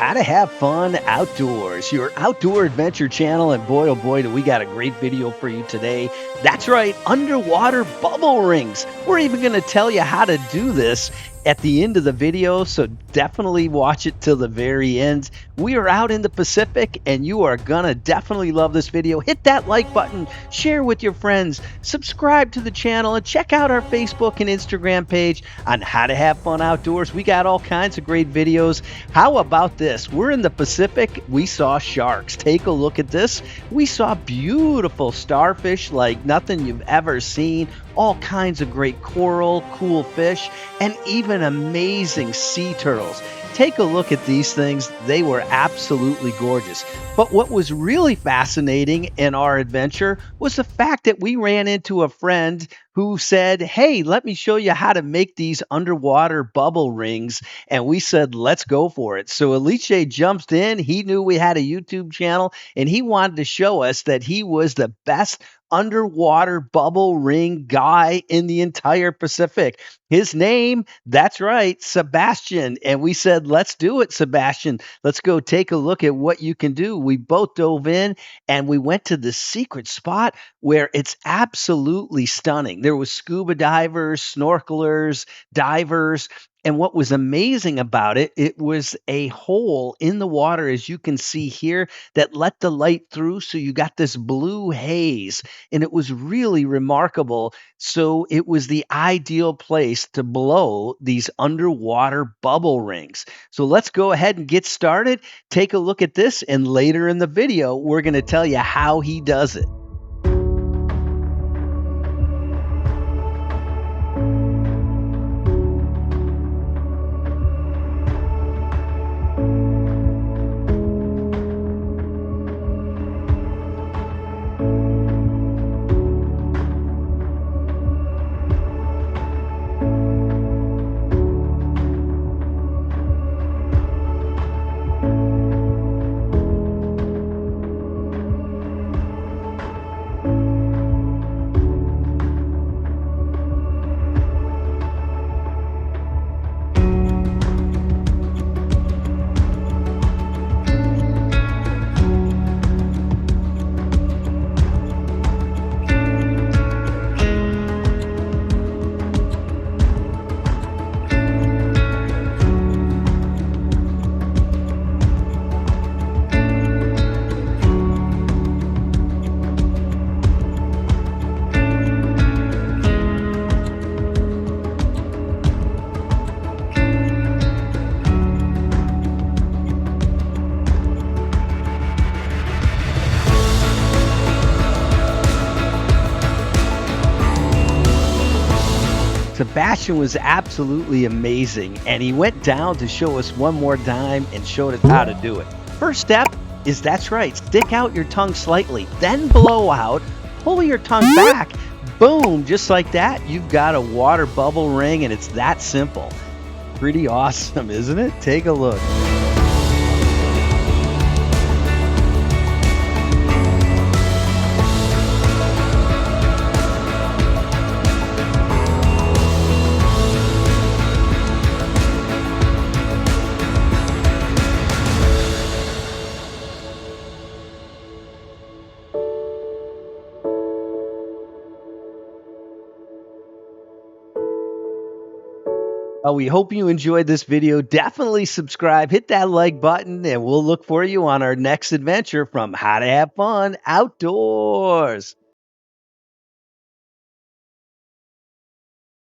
How to Have Fun Outdoors, your outdoor adventure channel. And boy, oh boy, do we got a great video for you today. That's right, underwater bubble rings. We're even going to tell you how to do this at the end of the video, so definitely watch it till the very end. We are out in the Pacific, and you are going to definitely love this video. Hit that like button, share with your friends, subscribe to the channel, and check out our Facebook and Instagram page on How to Have Fun Outdoors. We got all kinds of great videos. How about this? We're in the Pacific. We saw sharks. Take a look at this. We saw beautiful starfish like nothing you've ever seen. All kinds of great coral, cool fish, and even amazing sea turtles. Take a look at these things. They were absolutely gorgeous. But what was really fascinating in our adventure was the fact that we ran into a friend who said, "Hey, let me show you how to make these underwater bubble rings." And we said, "Let's go for it." So Alice jumped in. He knew we had a YouTube channel, and he wanted to show us that he was the best underwater bubble ring guy in the entire Pacific. His name, that's right, Sebastian. And we said, "Let's do it, Sebastian. Let's go take a look at what you can do." We both dove in and we went to the secret spot where it's absolutely stunning. There was scuba divers, snorkelers, divers. And what was amazing about it, it was a hole in the water, as you can see here, that let the light through. So you got this blue haze, and it was really remarkable. So it was the ideal place to blow these underwater bubble rings. So let's go ahead and get started. Take a look at this, and later in the video, we're going to tell you how he does it. Sebastian was absolutely amazing, and he went down to show us one more time and showed us how to do it. First step is, that's right, stick out your tongue slightly, then blow out, pull your tongue back, boom, just like that, you've got a water bubble ring, and it's that simple. Pretty awesome, isn't it? Take a look. We hope you enjoyed this video. Definitely subscribe, hit that like button, and we'll look for you on our next adventure from How to Have Fun Outdoors.